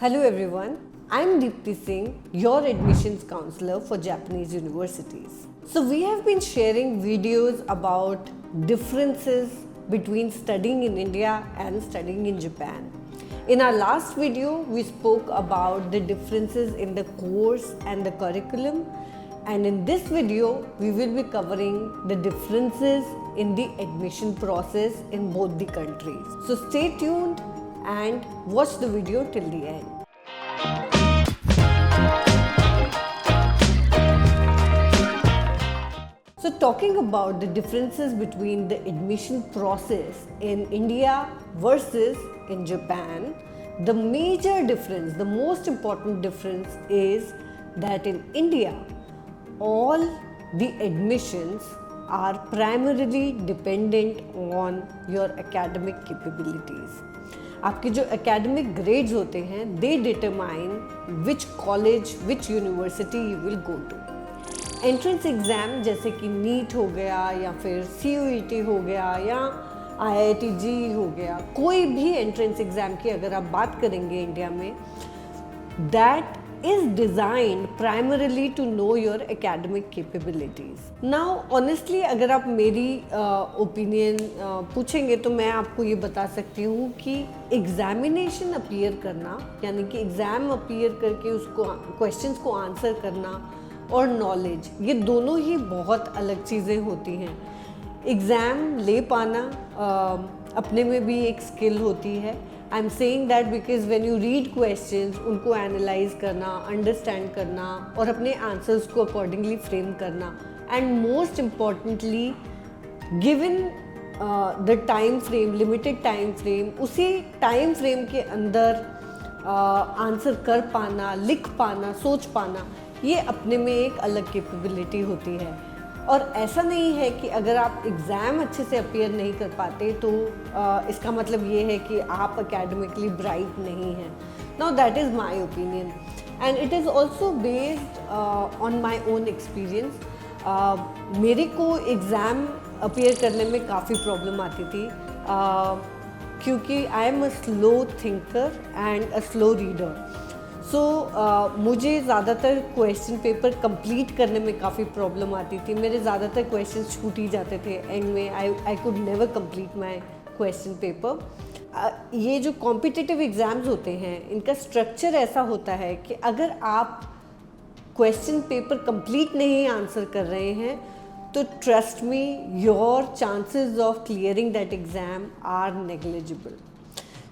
Hello everyone, I am Deepti Singh, your admissions counselor for Japanese universities. So we have been sharing videos about differences between studying in India and studying in Japan. In our last video, we spoke about the differences in the course and the curriculum, and in this video, we will be covering the differences in the admission process in both the countries. So stay tuned and watch the video till the end. So talking about the differences between the admission process in India versus in Japan, the major difference, the most important difference is that in India, all the admissions are primarily dependent on your academic capabilities. आपके जो academic grades होते हैं, they determine which college, which university you will go to. Entrance exam जैसे कि NEET हो गया या फिर CUET हो गया या IIT JEE हो गया, कोई भी एंट्रेंस एग्ज़ाम की अगर आप बात करेंगे इंडिया में, that is designed primarily to know your academic capabilities. Now honestly अगर आप मेरी ओपिनियन पूछेंगे तो मैं आपको ये बता सकती हूँ कि एग्जामिनेशन अपीयर करना, यानी कि एग्ज़ाम अपीयर करके उसको क्वेश्चंस को आंसर करना और नॉलेज, ये दोनों ही बहुत अलग चीज़ें होती हैं. एग्ज़ाम ले पाना अपने में भी एक स्किल होती है. I am saying that because when you read questions, उनको एनालाइज करना, अंडरस्टैंड करना और अपने आंसर्स को अकॉर्डिंगली फ्रेम करना, and most importantly given the time frame, limited time frame, उसी टाइम फ्रेम के अंदर आंसर कर पाना, लिख पाना, सोच पाना, ये अपने में एक अलग कैपेबिलिटी होती है. और ऐसा नहीं है कि अगर आप एग्ज़ाम अच्छे से अपीयर नहीं कर पाते तो इसका मतलब ये है कि आप एकेडमिकली ब्राइट नहीं हैं. Now that is my opinion and it is also based on my own experience. मेरे को एग्ज़ाम अपीयर करने में काफ़ी प्रॉब्लम आती थी क्योंकि I am a slow thinker and a slow reader. So मुझे ज़्यादातर क्वेश्चन पेपर कंप्लीट करने में काफ़ी प्रॉब्लम आती थी. मेरे ज़्यादातर क्वेश्चन छूट ही जाते थे एंड में. I could never complete my question paper. ये जो कॉम्पिटिटिव एग्ज़ाम्स होते हैं, इनका स्ट्रक्चर ऐसा होता है कि अगर आप क्वेश्चन पेपर कंप्लीट नहीं आंसर कर रहे हैं तो trust me, your chances of clearing that exam are negligible.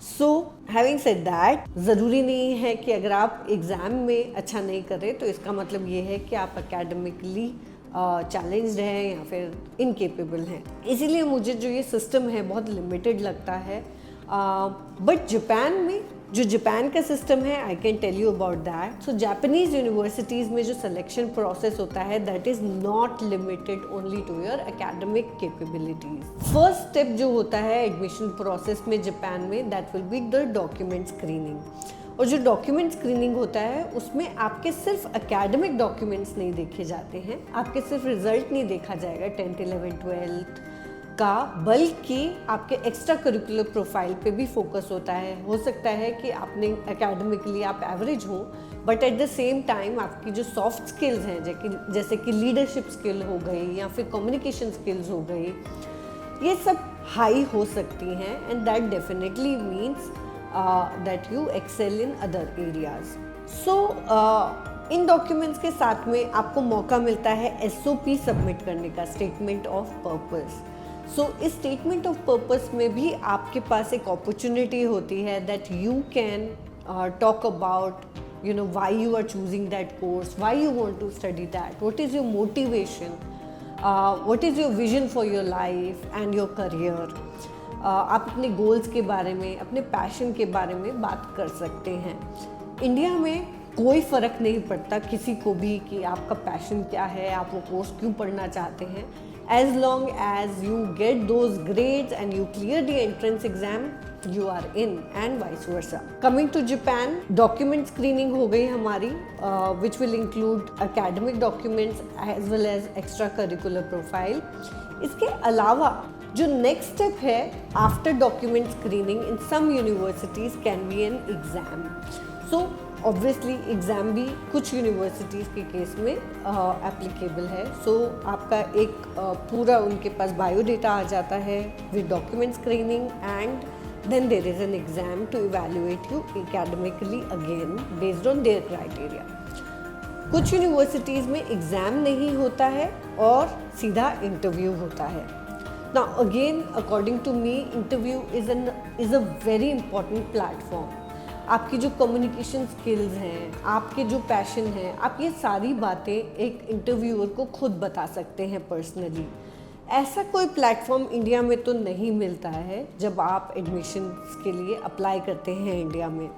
So having said that, ज़रूरी नहीं है कि अगर आप एग्ज़ाम में अच्छा नहीं कर रहे तो इसका मतलब ये है कि आप एकेडमिकली चैलेंज्ड हैं या फिर इनकेपेबल हैं. इसीलिए मुझे जो ये सिस्टम है बहुत लिमिटेड लगता है. बट जापान में जो जापान का सिस्टम है, I can tell you about that. So Japanese universities में जो सिलेक्शन प्रोसेस होता है, that is not limited only to your academic capabilities. First step जो होता है एडमिशन प्रोसेस में जापान में, that will be the document screening. और जो डॉक्यूमेंट स्क्रीनिंग होता है उसमें आपके सिर्फ एकेडमिक डॉक्यूमेंट्स नहीं देखे जाते हैं, आपके सिर्फ रिजल्ट नहीं देखा जाएगा 10th 11th 12th का, बल्कि आपके एक्स्ट्रा करिकुलर प्रोफाइल पे भी फोकस होता है. हो सकता है कि आपने एकेडमिकली आप एवरेज हो, but at the same time आपकी जो सॉफ्ट स्किल्स हैं, जैसे कि लीडरशिप स्किल हो गई या फिर कम्युनिकेशन स्किल्स हो गई, ये सब हाई हो सकती हैं. And that definitely means that you excel in other areas. So in documents के साथ में आपको मौका मिलता है SOP सबमिट करने का, स्टेटमेंट ऑफ पर्पस. सो इस स्टेटमेंट ऑफ पर्पस में भी आपके पास एक अपॉर्चुनिटी होती है that you can talk about why you are choosing that course, why you want to study that, what is your motivation, what is your vision for your life and your career. आप अपने goals के बारे में, अपने passion के बारे में बात कर सकते हैं. इंडिया में कोई फ़र्क नहीं पड़ता किसी को भी कि आपका पैशन क्या है, आप वो कोर्स क्यों पढ़ना चाहते हैं. As long as you get those grades and you clear the entrance exam, you are in, and vice versa. Coming to Japan, document screening हो गई हमारी, which will include academic documents as well as extracurricular profile. इसके अलावा जो next step है after document screening in some universities can be an exam. So obviously exam भी कुछ universities के केस में एप्लीकेबल है। सो आपका एक पूरा उनके पास बायोडेटा आ जाता है with document screening and then there is an exam to evaluate you academically again based on their criteria. कुछ यूनिवर्सिटीज़ में एग्ज़ाम नहीं होता है और सीधा इंटरव्यू होता है। Now again according to me interview is a very important platform. आपकी जो कम्युनिकेशन स्किल्स हैं, आपके जो पैशन हैं, आप ये सारी बातें एक इंटरव्यूअर को खुद बता सकते हैं पर्सनली। ऐसा कोई प्लेटफॉर्म इंडिया में तो नहीं मिलता है जब आप एडमिशन के लिए अप्लाई करते हैं इंडिया में,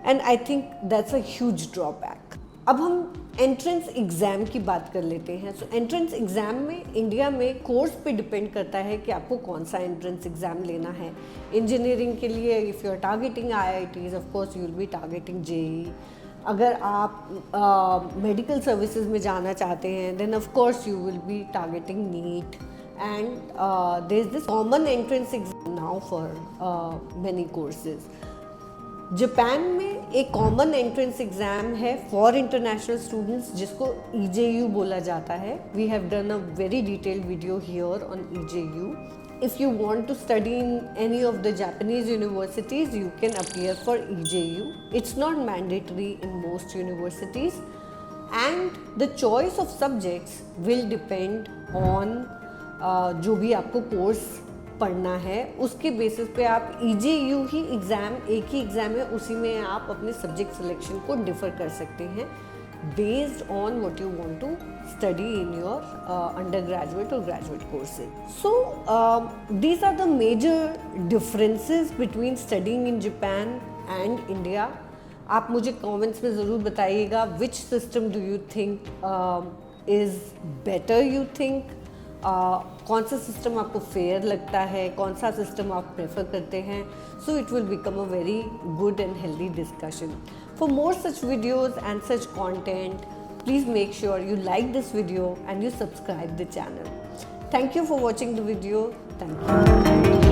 and I think that's a huge drawback. अब हम एंट्रेंस एग्ज़ाम की बात कर लेते हैं। सो एंट्रेंस एग्ज़ाम में इंडिया में कोर्स पे डिपेंड करता है कि आपको कौन सा एंट्रेंस एग्ज़ाम लेना है। इंजीनियरिंग के लिए if you are targeting IITs of course you will be targeting JEE। अगर आप मेडिकल सर्विसेज में जाना चाहते हैं then of course you will be targeting NEET and there is this common entrance exam now for many courses. Japan में एक common entrance exam है for international students जिसको EJU बोला जाता है। We have done a very detailed video here on EJU. If you want to study in any of the Japanese universities, you can appear for EJU. It's not mandatory in most universities, and the choice of subjects will depend on जो भी आपको course पढ़ना है उसके basis पे आप EJU ही exam, एक ही exam है, उसी में आप अपने सब्जेक्ट सिलेक्शन को डिफ़र कर सकते हैं based on what you want to study in your undergraduate और ग्रेजुएट कोर्सेज। So these are the major differences between studying in Japan and India. आप मुझे कमेंट्स में ज़रूर बताइएगा which system do you think is better, you think कौन सा system आपको फेयर लगता है, कौन सा सिस्टम आप प्रेफर करते हैं। So it will become a very good and healthy discussion. For more such videos and such content please make sure you like this video and you subscribe the channel. Thank you for watching the video. Thank you.